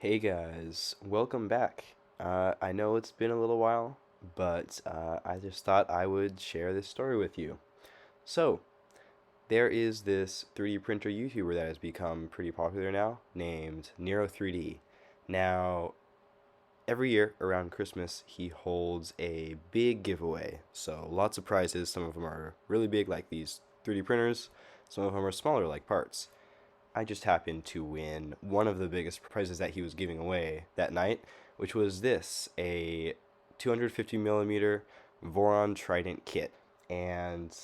Hey guys, welcome back. I know it's been a little while, but I just thought I would share this story with you. So, there is this 3D printer YouTuber that has become pretty popular now, named Nero3D. Now, every year around Christmas, he holds a big giveaway. So, lots of prizes. Some of them are really big, like these 3D printers, some of them are smaller, like parts. I just happened to win one of the biggest prizes that he was giving away that night, which was this, a 250 millimeter Voron Trident kit. And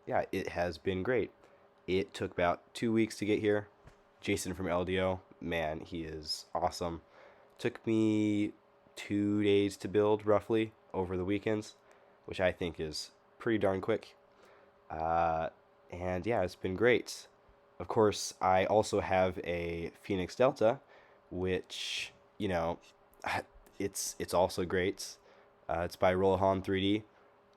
yeah, it has been great. It took about 2 weeks to get here. Jason from LDO, man, he is awesome. Took me 2 days to build roughly over the weekends, which I think is pretty darn quick. Uh, and yeah, it's been great. Of course, I also have a Phoenix Delta, which it's also great. It's by Rollahan 3D.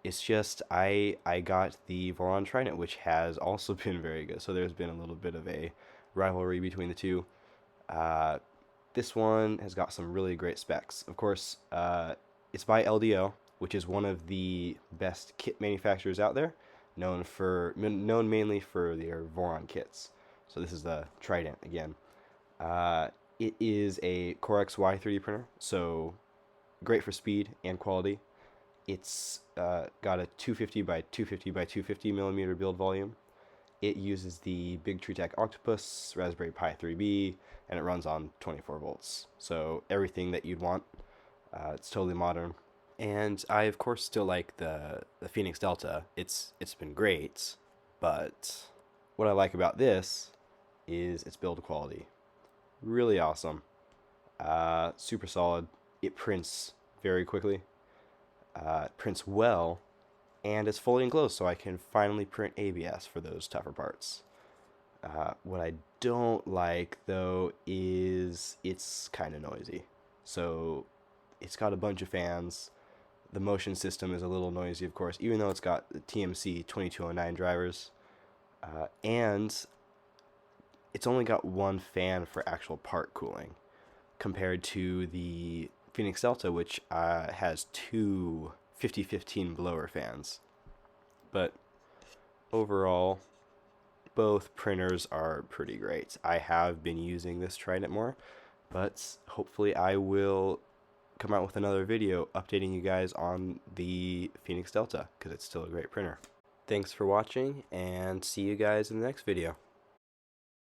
It's just I got the Voron Trident, which has also been very good. So there's been a little bit of a rivalry between the two. Uh, this one has got some really great specs. Of course, it's by LDO, which is one of the best kit manufacturers out there, known mainly for their Voron kits. So this is the Trident again. Uh, it is a Core XY 3D printer, so great for speed and quality. It's got a 250 by 250 by 250 millimeter build volume. It uses the Big Tree Tech Octopus Raspberry Pi 3B, and it runs on 24 volts. So everything that you'd want. It's totally modern. And I of course still like the Phoenix Delta. It's been great, but what I like about this is its build quality. Really awesome. Super solid. It prints very quickly. It prints well, and it's fully enclosed, so I can finally print ABS for those tougher parts. What I don't like though is it's kind of noisy. So it's got a bunch of fans. The motion system is a little noisy, of course, even though it's got the TMC 2209 drivers. And it's only got one fan for actual part cooling, compared to the Phoenix Delta, which has two 5015 blower fans. But overall, both printers are pretty great. I have been using this Trident more, but hopefully I will come out with another video updating you guys on the Phoenix Delta, because it's still a great printer. Thanks for watching, and see you guys in the next video.